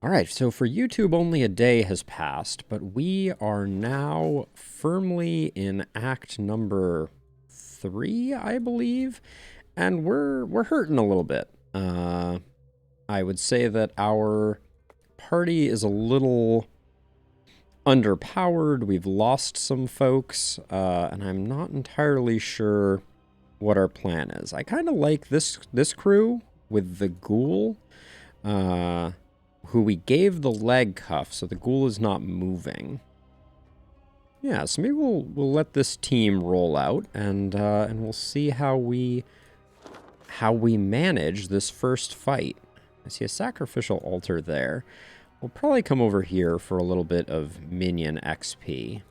Alright, so for YouTube only a day has passed, but we are now firmly in act number 3, I believe, and we're hurting a little bit. I would say that our party is a little underpowered. We've lost some folks, and I'm not entirely sure what our plan is. I kind of like this crew with the ghoul, who we gave the leg cuff, so the ghoul is not moving. Yeah, so maybe we'll let this team roll out, and we'll see how we manage this first fight. I see a sacrificial altar there. We'll probably come over here for a little bit of minion XP.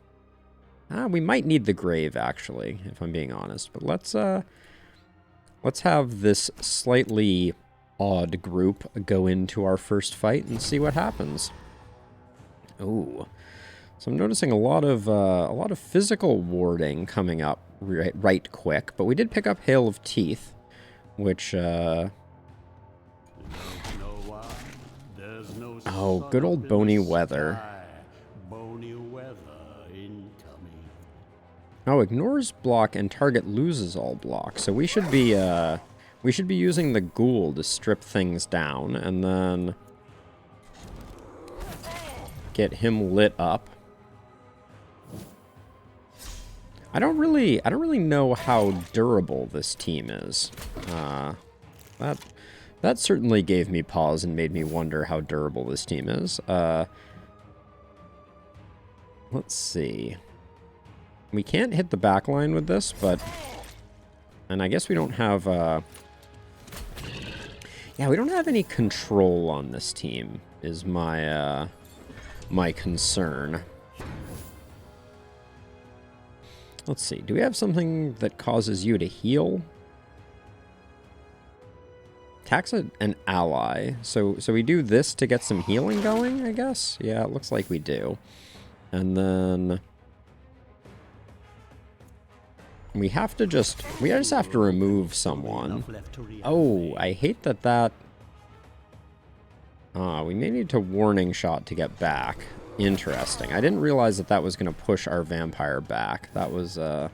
We might need the grave, actually, if I'm being honest. But let's have this slightly odd group go into our first fight and see what happens. Ooh, so I'm noticing a lot of physical warding coming up right quick. But we did pick up Hail of Teeth, which oh, good old bony weather. Oh, ignores block and target loses all block. So we should be using the ghoul to strip things down and then get him lit up. I don't really know how durable this team is. That certainly gave me pause and made me wonder how durable this team is. Let's see. We can't hit the back line with this, but... And I guess we don't have... Yeah, we don't have any control on this team, is my, my concern. Let's see. Do we have something that causes you to heal? Tax an ally. So we do this to get some healing going, I guess? Yeah, it looks like we do. And then... We just have to remove someone. Oh, I hate that... we may need to warning shot to get back. Interesting. I didn't realize that was going to push our vampire back. That was, a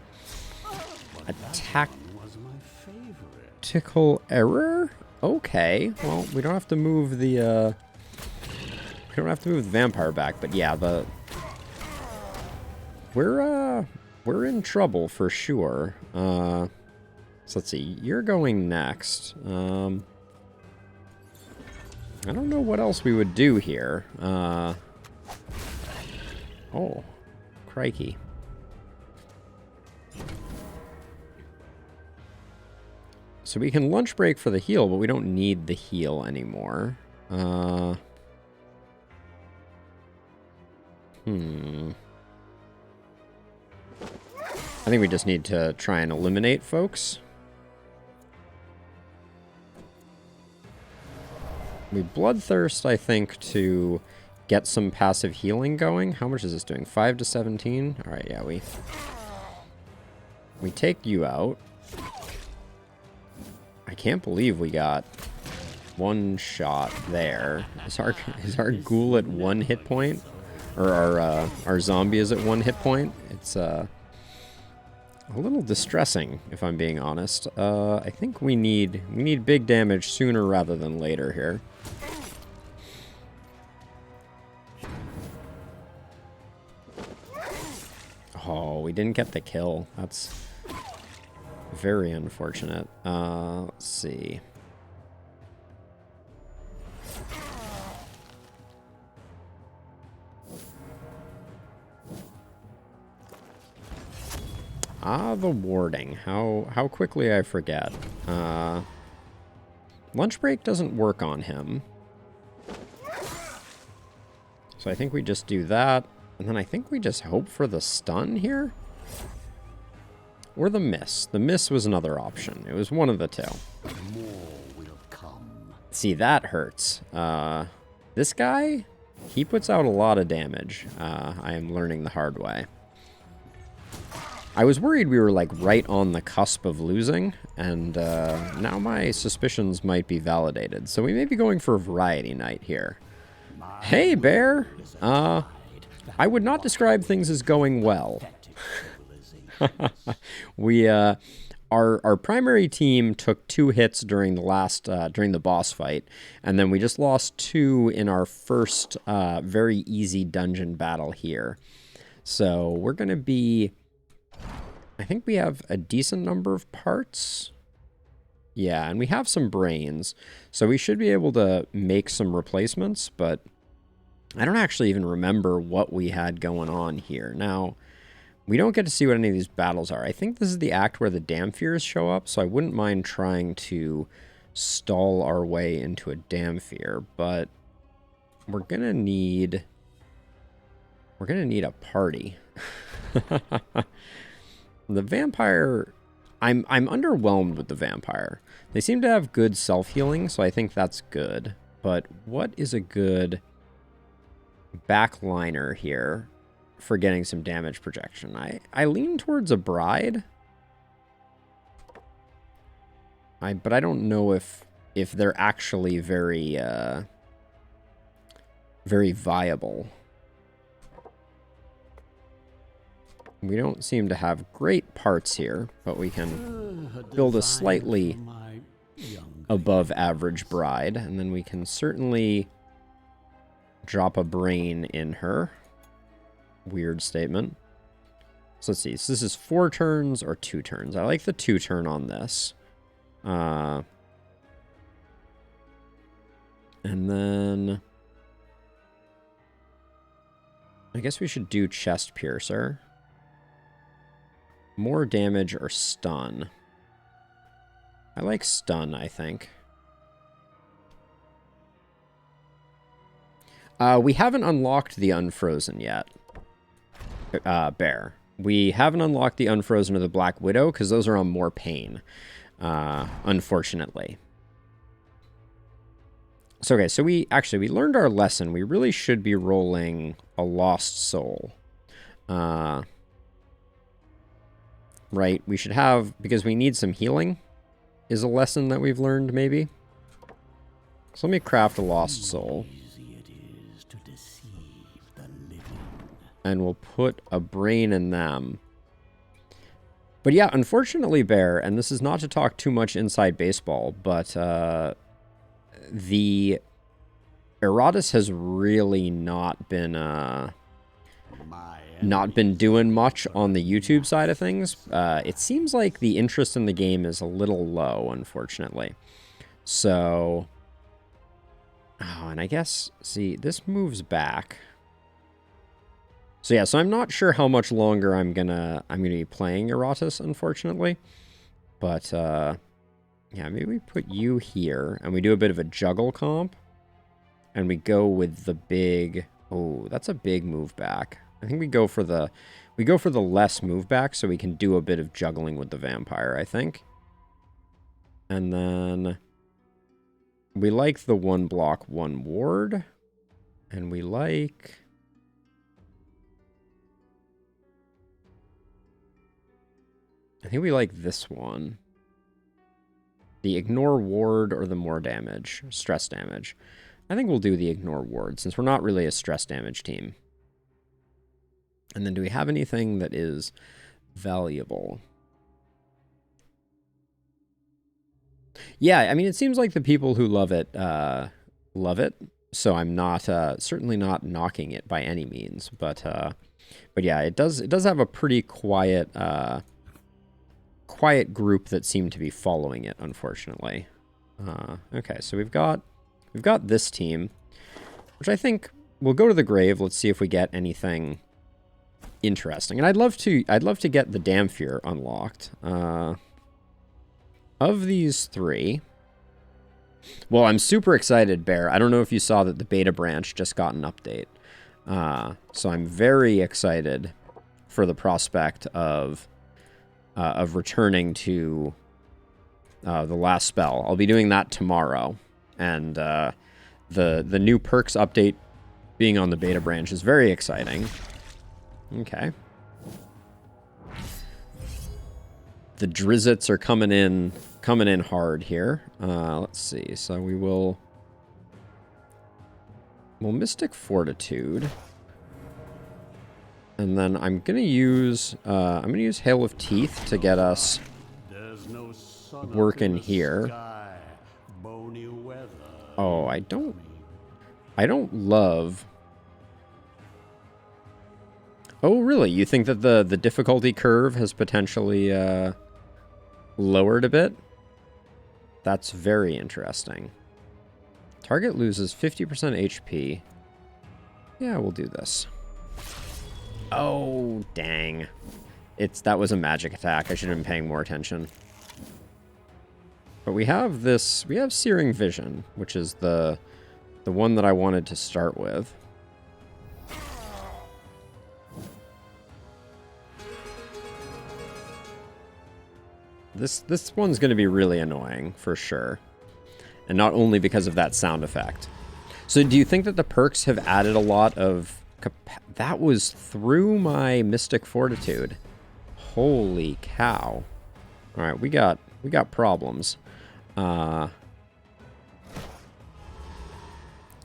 tactical error? Okay. Well, we don't have to move the, we don't have to move the vampire back, but yeah, we're in trouble for sure. So let's see. You're going next. I don't know what else we would do here. Oh, crikey. So we can lunch break for the heal, but we don't need the heal anymore. I think we just need to try and eliminate folks. We bloodthirst, I think, to get some passive healing going. How much is this doing? 5 to 17? Alright, yeah, we take you out. I can't believe we got one shot there. Is our ghoul at 1 hit point? Or our zombie is at 1 hit point? It's a little distressing, if I'm being honest. I think we need big damage sooner rather than later here. Oh, we didn't get the kill. That's very unfortunate. Let's see. The warding. How quickly I forget. Lunch break doesn't work on him. So I think we just do that. And then I think we just hope for the stun here? Or the miss. The miss was another option. It was one of the two. More will come. See, that hurts. This guy, he puts out a lot of damage. I am learning the hard way. I was worried we were, like, right on the cusp of losing, and now my suspicions might be validated. So we may be going for a variety night here. Hey, Bear. I would not describe things as going well. We, our primary team took 2 hits during the boss fight, and then we just lost 2 in our first, very easy dungeon battle here. So we're gonna be, I think we have a decent number of parts. Yeah, and we have some brains, so we should be able to make some replacements, but I don't actually even remember what we had going on here. Now, we don't get to see what any of these battles are. I think this is the act where the Dampiers show up, so I wouldn't mind trying to stall our way into a Dampier, but we're gonna need a party. The vampire, I'm underwhelmed with the vampire. They seem to have good self-healing, so I think that's good. But what is a good backliner here for getting some damage projection? I lean towards a bride. But I don't know if they're actually very very viable. We don't seem to have great parts here, but we can build a slightly above average bride, and then we can certainly drop a brain in her. Weird statement. So let's see. So this is 4 turns or 2 turns. I like the 2 turn on this. And then I guess we should do chest piercer. More damage or stun. I like stun, I think. We haven't unlocked the Unfrozen yet. Bear. We haven't unlocked the Unfrozen or the Black Widow because those are on more pain. Unfortunately. So, okay, so we learned our lesson. We really should be rolling a Lost Soul. Right? We should have, because we need some healing, is a lesson that we've learned, maybe. So let me craft a Lost Soul. And we'll put a brain in them. But yeah, unfortunately, Bear, and this is not to talk too much inside baseball, but the Iratus has really not been doing much on the YouTube side of things. It seems like the interest in the game is a little low, unfortunately. So, oh, and I guess, see, this moves back. So yeah, so I'm not sure how much longer I'm gonna be playing Iratus, unfortunately. But yeah, maybe we put you here and we do a bit of a juggle comp. And we go with the big, oh, that's a big move back. I think we go for the less move back so we can do a bit of juggling with the vampire, I think. And then we like the 1 block, 1 ward. And we like, I think we like this one. The ignore ward or the more damage, stress damage. I think we'll do the ignore ward since we're not really a stress damage team. And then do we have anything that is valuable? Yeah, I mean, it seems like the people who love it, love it. So I'm not, certainly not knocking it by any means. But yeah, it does have a pretty quiet, quiet group that seem to be following it, unfortunately. Okay, so we've got this team, which I think we'll go to the grave. Let's see if we get anything interesting. And I'd love to get the Dampier unlocked. Of these 3, well, I'm super excited, Bear. I don't know if you saw that the beta branch just got an update. So I'm very excited for the prospect of returning to the last spell. I'll be doing that tomorrow. And the new perks update being on the beta branch is very exciting. Okay. The Drizzits are coming in hard here. Let's see. So we will Well, Mystic Fortitude. And then I'm gonna use Hail of Teeth to get us working here. Oh, I don't love. Oh, really? You think that the difficulty curve has potentially lowered a bit? That's very interesting. Target loses 50% HP. Yeah, we'll do this. Oh, dang. That was a magic attack. I should have been paying more attention. But we have Searing Vision, which is the one that I wanted to start with. This one's going to be really annoying, for sure. And not only because of that sound effect. So do you think that the perks have added a lot of... That was through my Mystic Fortitude. Holy cow. Alright, we got problems.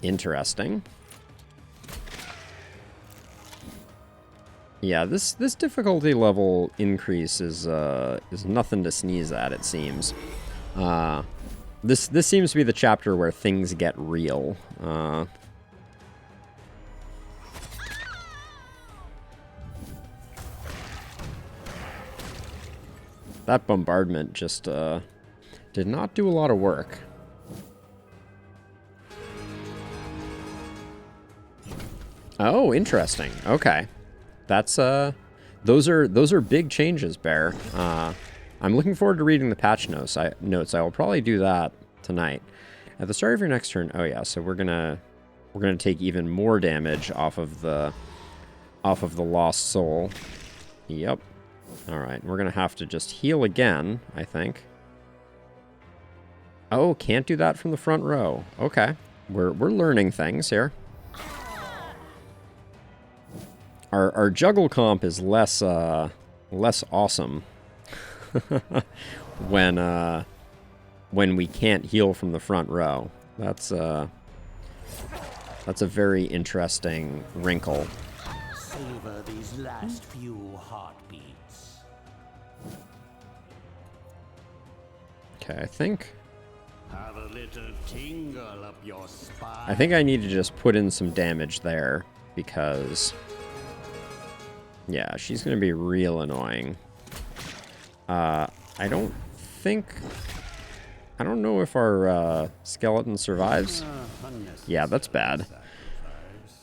Interesting. Yeah, this difficulty level increase is nothing to sneeze at, it seems. This seems to be the chapter where things get real. That bombardment just did not do a lot of work. Oh, interesting. Okay. That's those are big changes, Bear. I'm looking forward to reading the patch notes. I will probably do that tonight. At the start of your next turn. Oh yeah, so we're gonna take even more damage off of the lost soul. Yep. All right, we're gonna have to just heal again, I think. Oh, can't do that from the front row. Okay, we're learning things here. Our juggle comp is less awesome when we can't heal from the front row. That's a very interesting wrinkle. Savor these last few heartbeats. Okay, I think Have a little tingle up your spine. I think I need to just put in some damage there because yeah, she's gonna be real annoying. I don't know if our skeleton survives. Yeah, that's bad.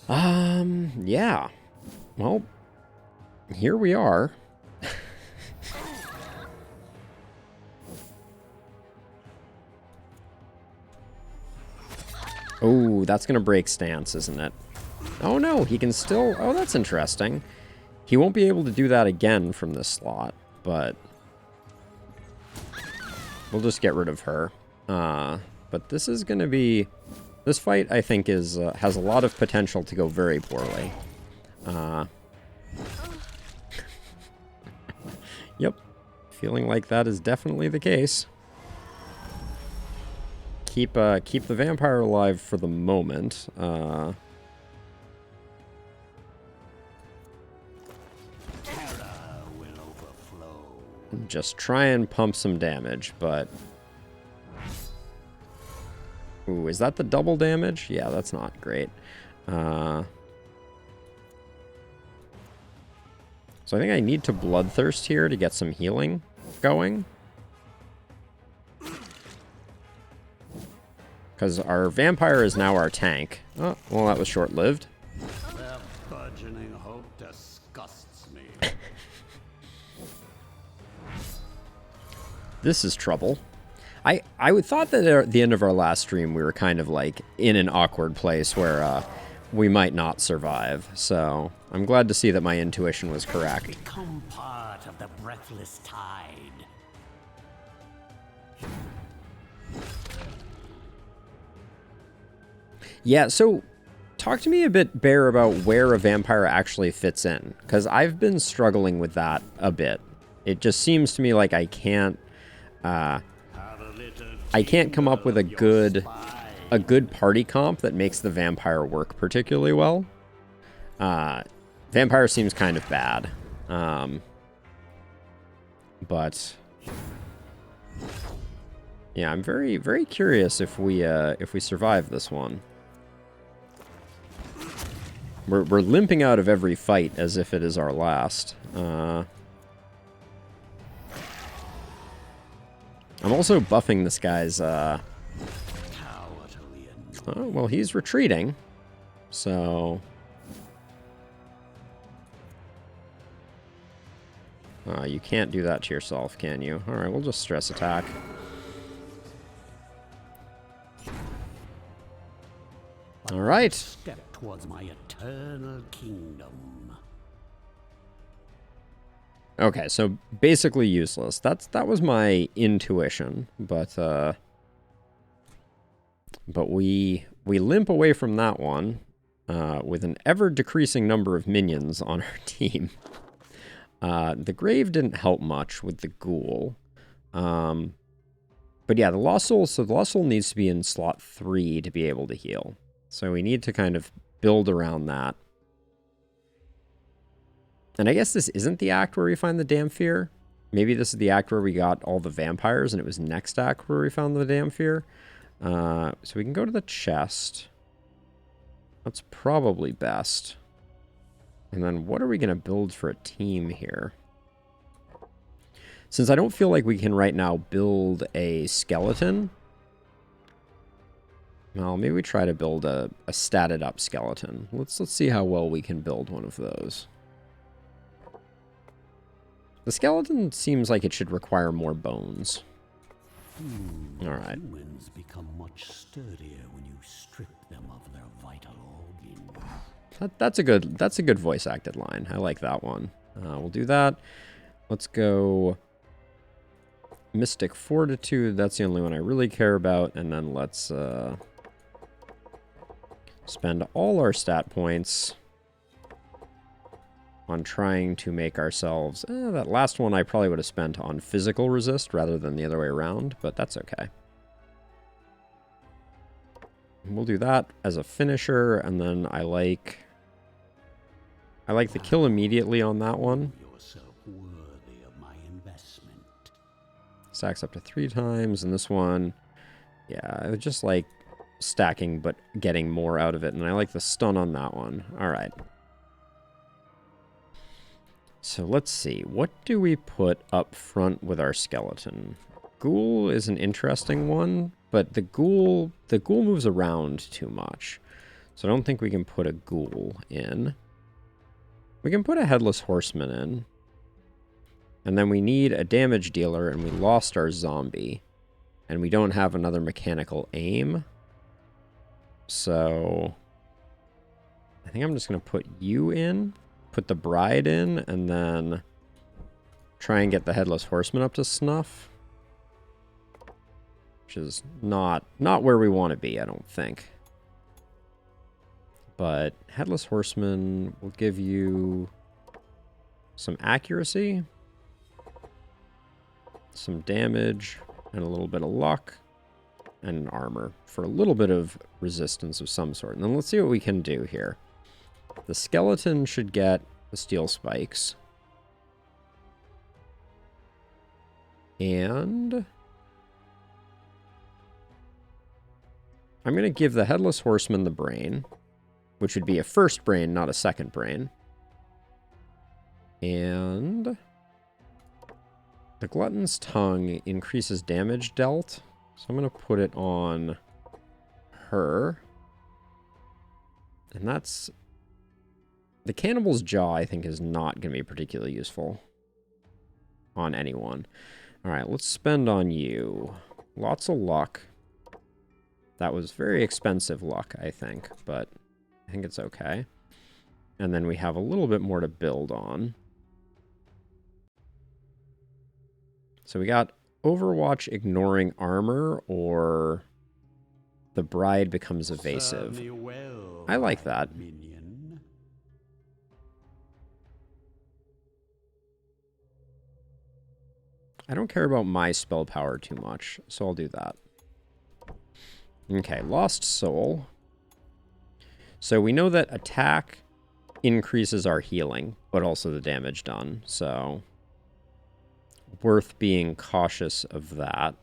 Yeah. Well, here we are. Oh, that's gonna break stance, isn't it? Oh no, he can still... Oh, that's interesting. He won't be able to do that again from this slot, but... We'll just get rid of her. But this is gonna be... This fight, I think, has a lot of potential to go very poorly. Yep. Feeling like that is definitely the case. Keep the vampire alive for the moment. Just try and pump some damage, but... Ooh, is that the double damage? Yeah, that's not great. So I think I need to Bloodthirst here to get some healing going. Because our vampire is now our tank. Oh, well, that was short-lived. Their burgeoning hope disgusts me. This is trouble. I would thought that at the end of our last stream we were kind of like in an awkward place where we might not survive. So I'm glad to see that my intuition was correct. Become part of the breathless tide. Yeah, so talk to me a bit, Bear, about where a vampire actually fits in. Because I've been struggling with that a bit. It just seems to me like I can't come up with a good a good party comp that makes the vampire work particularly well. Vampire seems kind of bad. But yeah, I'm very, very curious if we survive this one. We're limping out of every fight as if it is our last. I'm also buffing this guy's, oh, well, he's retreating. So... you can't do that to yourself, can you? Alright, we'll just stress attack. Alright. Step towards my eternal kingdom. Okay, so basically useless. That was my intuition, but we limp away from that one with an ever-decreasing number of minions on our team. The Grave didn't help much with the Ghoul. But yeah, the Lost Soul, so the Lost Soul needs to be in slot 3 to be able to heal. So we need to kind of build around that. And I guess this isn't the act where we find the Damphir. Maybe this is the act where we got all the vampires, and it was next act where we found the Damphir. So we can go to the chest. That's probably best. And then what are we going to build for a team here? Since I don't feel like we can right now build a skeleton. Well, maybe we try to build a statted up skeleton. Let's see how well we can build one of those. The skeleton seems like it should require more bones. Alright. Humans become much sturdier when you strip them of their vital organs. That's a good voice acted line. I like that one. We'll do that. Let's go Mystic Fortitude. That's the only one I really care about. And then let's spend all our stat points on trying to make ourselves... that last one I probably would have spent on physical resist rather than the other way around, but that's okay. We'll do that as a finisher, and then I like the kill immediately on that one. Yourself worthy of my investment. Stacks up to 3 times, and this one, yeah, I would just like stacking but getting more out of it, and I like the stun on that one. Alright. So let's see, what do we put up front with our skeleton? Ghoul is an interesting one, but the ghoul moves around too much. So I don't think we can put a ghoul in. We can put a headless horseman in. And then we need a damage dealer, and we lost our zombie. And we don't have another mechanical aim. So I think I'm just going to put you in. Put the bride in, and then try and get the headless horseman up to snuff. Which is not where we want to be, I don't think. But headless horseman will give you some accuracy, some damage, and a little bit of luck, and armor for a little bit of resistance of some sort. And then let's see what we can do here. The skeleton should get the steel spikes. And I'm going to give the headless horseman the brain, which would be a first brain, not a second brain. And the glutton's tongue increases damage dealt. So I'm going to put it on her. And that's... The cannibal's jaw, I think, is not going to be particularly useful on anyone. Alright, let's spend on you. Lots of luck. That was very expensive luck, I think, but I think it's okay. And then we have a little bit more to build on. So we got Overwatch ignoring armor, or the bride becomes evasive. Well, I like that. minion. I don't care about my spell power too much, so I'll do that. Okay, Lost Soul. So we know that attack increases our healing, but also the damage done. So worth being cautious of that.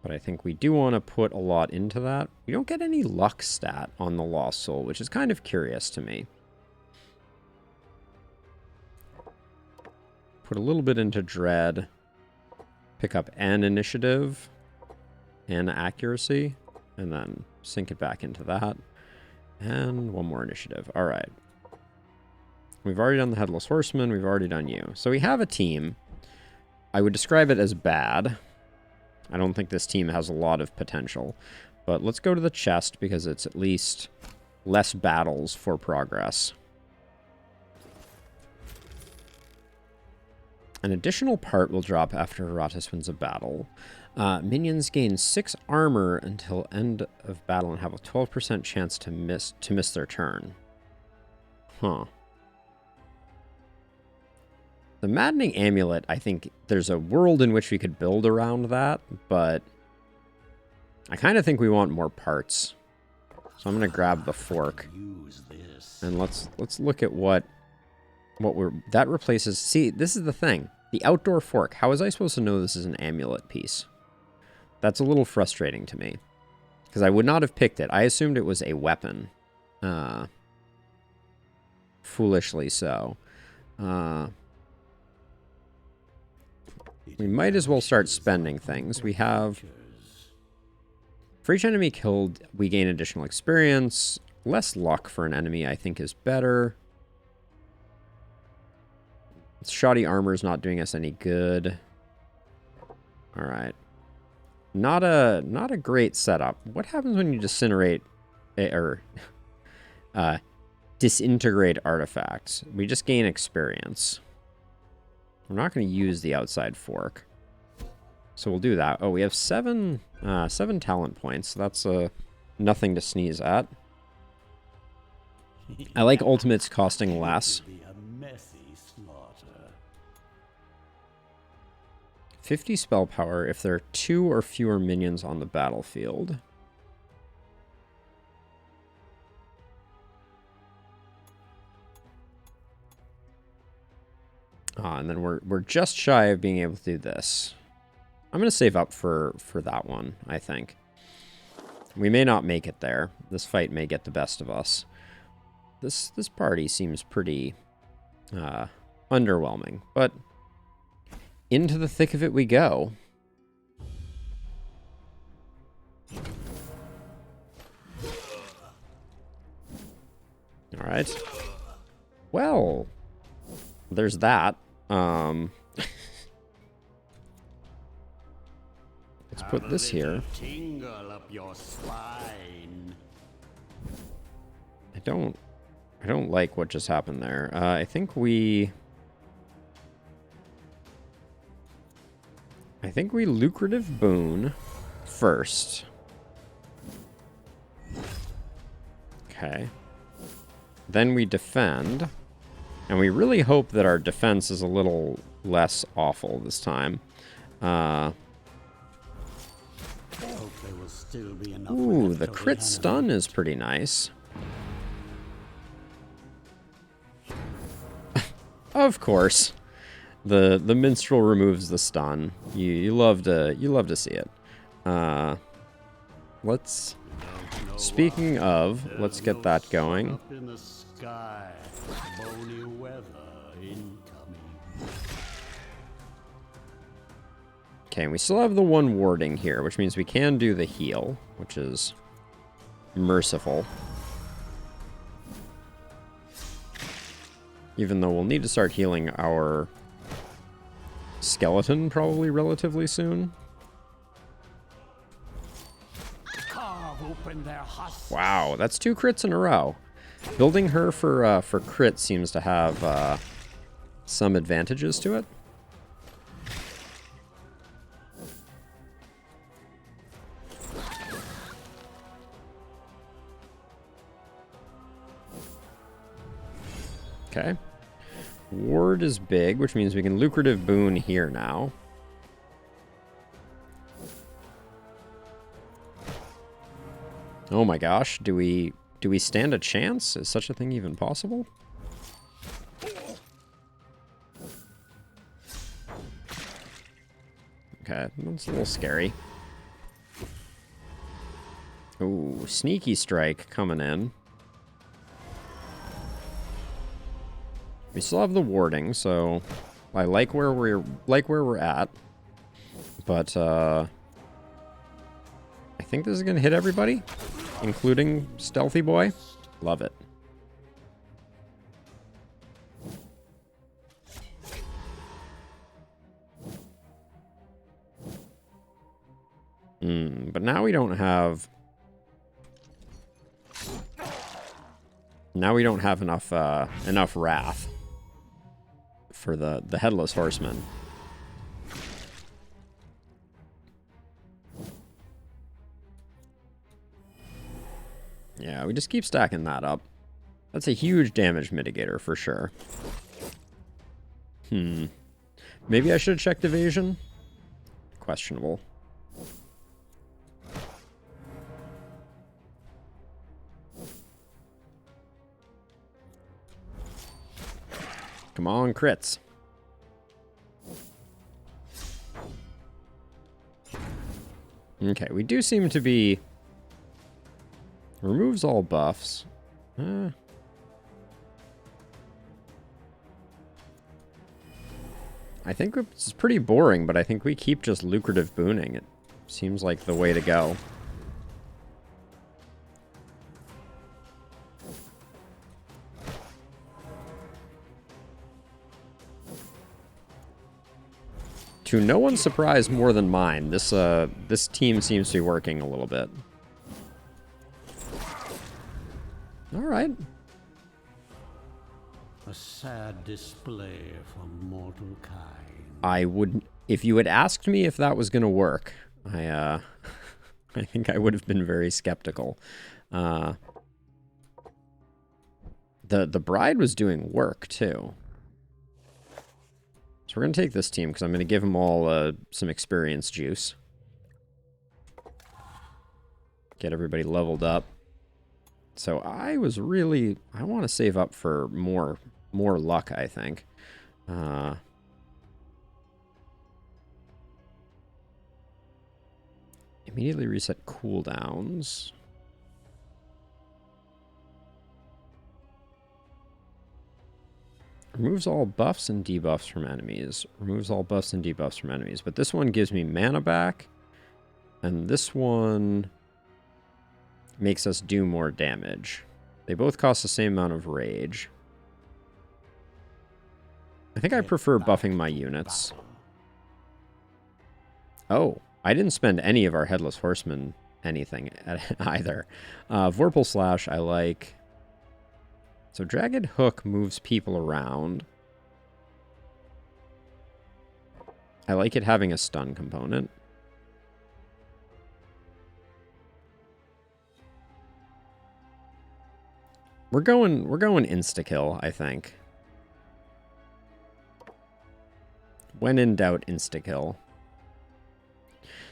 But I think we do want to put a lot into that. We don't get any luck stat on the Lost Soul, which is kind of curious to me. Put a little bit into Dread. Pick up an initiative and accuracy. And then sink it back into that. And one more initiative. All right. We've already done the Headless Horseman. We've already done you. So we have a team. I would describe it as bad. I don't think this team has a lot of potential. But let's go to the chest because it's at least less battles for progress. An additional part will drop after Iratus wins a battle. Minions gain 6 armor until end of battle and have a 12% chance to miss their turn. Huh. The Maddening Amulet, I think there's a world in which we could build around that, but I kind of think we want more parts. So I'm going to grab the fork. And let's look at what that replaces. See, this is the thing. The outdoor fork. How was I supposed to know this is an amulet piece? That's a little frustrating to me. Because I would not have picked it. I assumed it was a weapon. Foolishly so. We might as well start spending things. We have... For each enemy killed, we gain additional experience. Less luck for an enemy, I think, is better. Shoddy armor is not doing us any good. Alright. Not a great setup. What happens when you disintegrate... disintegrate artifacts? We just gain experience. We're not going to use the outside fork. So we'll do that. Oh, we have 7 talent points. That's nothing to sneeze at. I like ultimates costing less. 50 spell power if there are 2 or fewer minions on the battlefield. And then we're just shy of being able to do this. I'm going to save up for that one, I think. We may not make it there. This fight may get the best of us. This party seems pretty underwhelming, but into the thick of it we go. All right. Well, there's that. Let's put this here. I don't like what just happened there. I think we lucrative boon first. Okay. Then we defend. And we really hope that our defense is a little less awful this time. Ooh, the crit stun is pretty nice. Of course. The minstrel removes the stun. You love to see it. Let's... Speaking of, let's get that going. Okay, and we still have the one warding here, which means we can do the heal, which is merciful. Even though we'll need to start healing our skeleton probably relatively soon. Wow, that's 2 crits in a row. Building her for crit seems to have some advantages to it. Okay. Ward is big, which means we can lucrative boon here now. Oh my gosh, do we stand a chance? Is such a thing even possible? Okay, that's a little scary. Ooh, sneaky strike coming in. We still have the warding, so I like where we're at. But I think this is gonna hit everybody, including Stealthy Boy. Love it. But now we don't have. Now we don't have enough wrath for the Headless Horseman. Yeah, we just keep stacking that up. That's a huge damage mitigator for sure. Maybe I should have checked evasion? Questionable. Come on, crits. Okay, we do seem to be... Removes all buffs. I think it's pretty boring, but I think we keep just lucrative booning. It seems like the way to go. To no one's surprise more than mine, this team seems to be working a little bit. All right. A sad display from mortal kind. I would, if you had asked me if that was going to work, I think I would have been very skeptical. The bride was doing work too. So we're going to take this team because I'm going to give them all some experience juice. Get everybody leveled up. So I want to save up for more luck, I think. Immediately reset cooldowns. Removes all buffs and debuffs from enemies. Removes all buffs and debuffs from enemies. But this one gives me mana back. And this one makes us do more damage. They both cost the same amount of rage. I think I prefer buffing my units. Oh, I didn't spend any of our Headless Horsemen anything either. Vorpal Slash I like. So Jagged Hook moves people around. I like it having a stun component. We're going insta-kill, I think. When in doubt, insta-kill.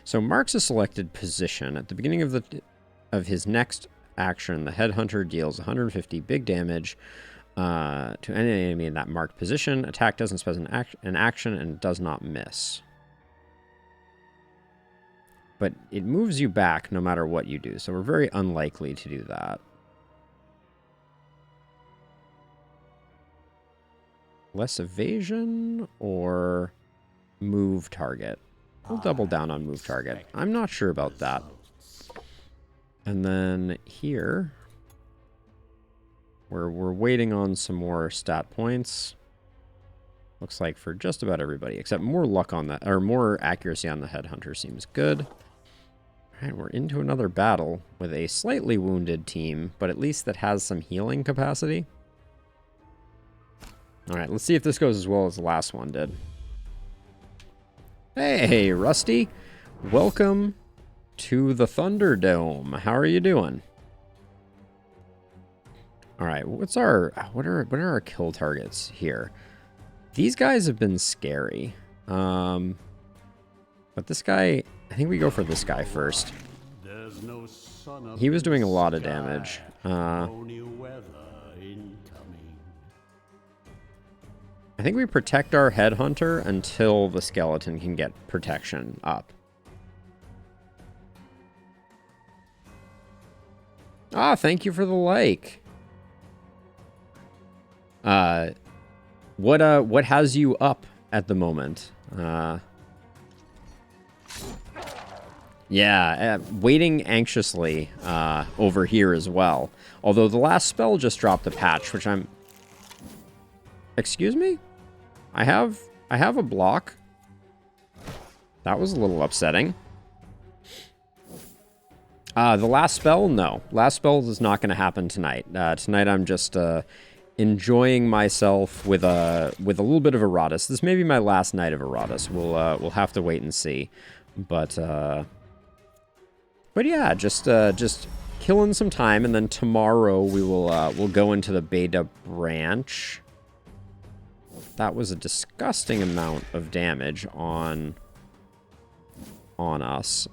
So marks a selected position. At the beginning of his next action, the Headhunter deals 150 big damage to any enemy in that marked position. Attack doesn't specify an action and does not miss. But it moves you back no matter what you do, so we're very unlikely to do that. Less evasion or move target? We'll double down on move target. I'm not sure about that. And then here, we're waiting on some more stat points. Looks like for just about everybody, except more luck on that, or more accuracy on the Headhunter seems good. All right, we're into another battle with a slightly wounded team, but at least that has some healing capacity. All right, let's see if this goes as well as the last one did. Hey, Rusty. Welcome to the Thunderdome. How are you doing? All right, what are our kill targets here? These guys have been scary. But this guy, I think we go for this guy first. There's no he was doing a lot of damage. I think we protect our headhunter until the skeleton can get protection up. Ah, thank you for the like. What has you up at the moment? Yeah, waiting anxiously over here as well. Although the last spell just dropped a patch, which I'm... Excuse me? I have a block. That was a little upsetting. The last spell? No. Last spell is not going to happen tonight. Tonight I'm just enjoying myself with a little bit of Iratus. This may be my last night of Iratus. We'll have to wait and see. But yeah, just killing some time, and then tomorrow we'll go into the beta branch. That was a disgusting amount of damage on us.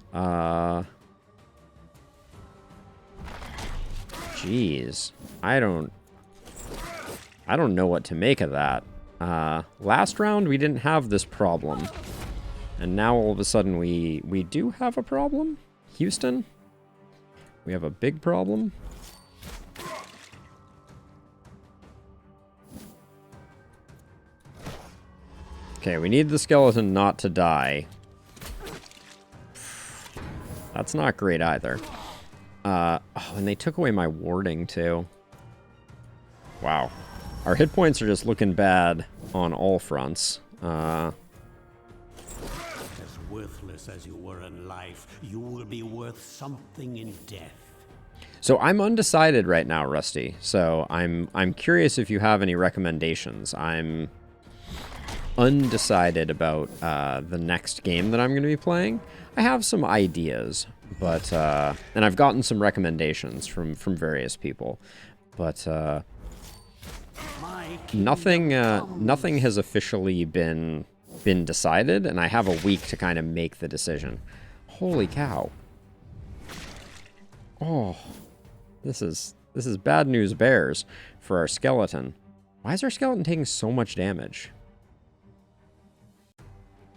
Jeez, I don't know what to make of that. Last round we didn't have this problem, and now all of a sudden we do have a problem. Houston, we have a big problem. Okay, we need the skeleton not to die. That's not great either. Oh, and they took away my warding too. Wow. Our hit points are just looking bad on all fronts. As worthless as you were in life, you will be worth something in death. So I'm undecided right now, Rusty. So I'm curious if you have any recommendations. I'm undecided about the next game that I'm going to be playing. I have some ideas, but and I've gotten some recommendations from various people, but nothing has officially been decided, and I have a week to kind of make the decision. Holy cow! Oh, this is bad news bears for our skeleton. Why is our skeleton taking so much damage?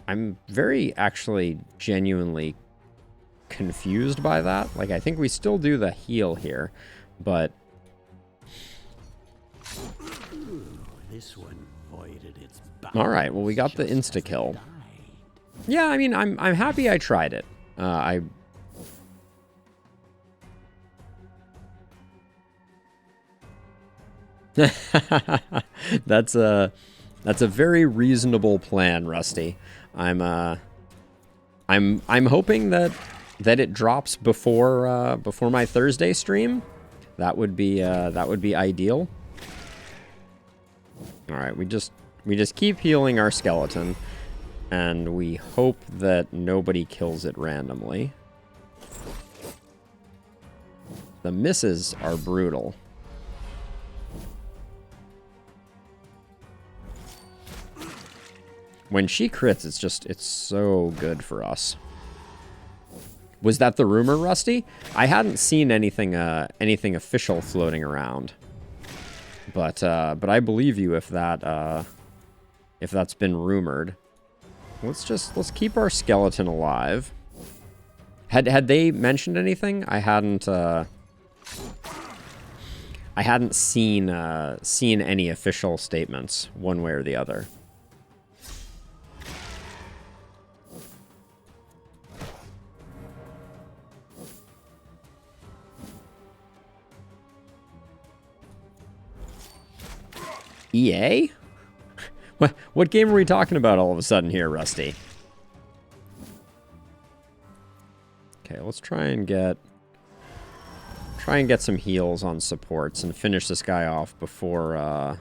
I'm very, actually, genuinely confused by that. Like, I think we still do the heal here, but... This one voided its Alright, well, we got the insta-kill. Yeah, I mean, I'm happy I tried it. That's a very reasonable plan, Rusty. I'm hoping that it drops before my Thursday stream. That would be ideal. All right, we just keep healing our skeleton, and we hope that nobody kills it randomly. The misses are brutal. When she crits, it's so good for us. Was that the rumor, Rusty? I hadn't seen anything official floating around. But I believe you if that's been rumored. Let's keep our skeleton alive. Had they mentioned anything? I hadn't seen any official statements one way or the other. EA? What game are we talking about all of a sudden here, Rusty? Okay, let's try and get some heals on supports and finish this guy off before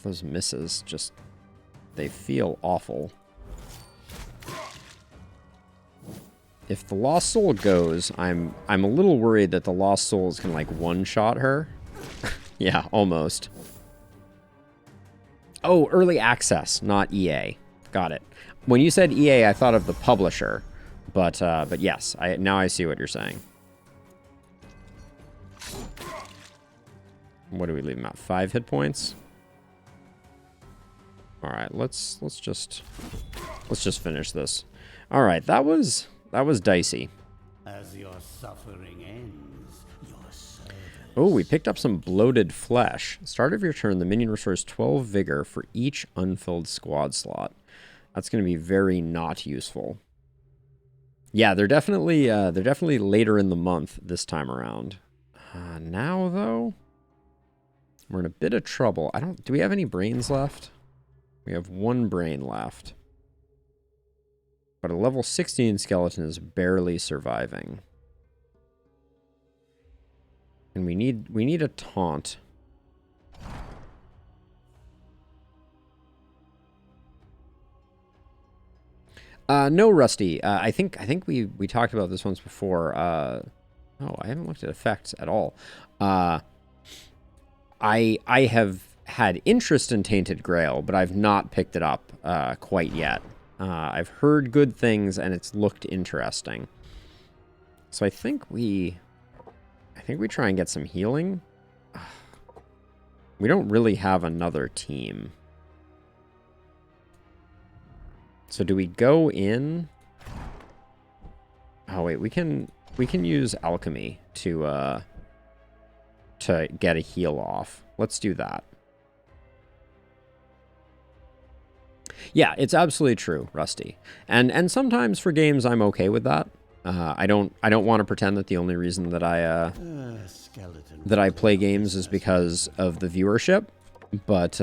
those misses just, they feel awful. If the Lost Soul goes, I'm a little worried that the Lost Souls can, like, one-shot her. Yeah, almost. Oh, early access, not EA. Got it. When you said EA, I thought of the publisher, but yes, now I see what you're saying. What do we leave him at? 5 hit points. All right, let's just finish this. All right, that was dicey. As your suffering ends, your service. Oh, we picked up some bloated flesh. Start of your turn, the minion restores 12 vigor for each unfilled squad slot. That's going to be very not useful. Yeah, they're definitely later in the month this time around. Now though, we're in a bit of trouble. Do we have any brains left? We have 1 brain left. But a level 16 skeleton is barely surviving. And we need a taunt. No, Rusty. I think we talked about this once before. Oh, I haven't looked at effects at all. I have had interest in Tainted Grail, but I've not picked it up quite yet. I've heard good things, and it's looked interesting. So I think we try and get some healing. We don't really have another team. So do we go in? Oh wait, we can use alchemy to get a heal off. Let's do that. Yeah, it's absolutely true, Rusty. And sometimes for games I'm okay with that. I don't want to pretend that the only reason that I play games is because of the viewership, but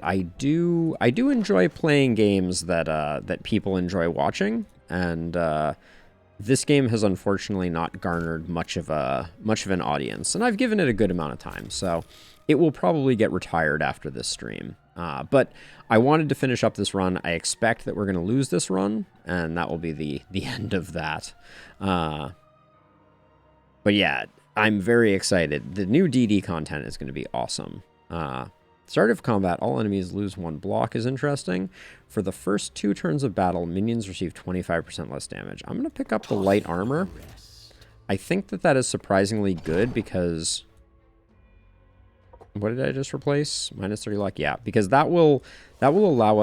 I do enjoy playing games that people enjoy watching, and this game has unfortunately not garnered much of an audience, and I've given it a good amount of time, so it will probably get retired after this stream. But I wanted to finish up this run. I expect that we're going to lose this run, and that will be the end of that. But yeah, I'm very excited. The new DD content is going to be awesome. Start of combat, all enemies lose 1 block is interesting. For the first 2 turns of battle, minions receive 25% less damage. I'm going to pick up the light armor. I think that is surprisingly good because... What did I just replace? -30 luck? Yeah, because that will allow us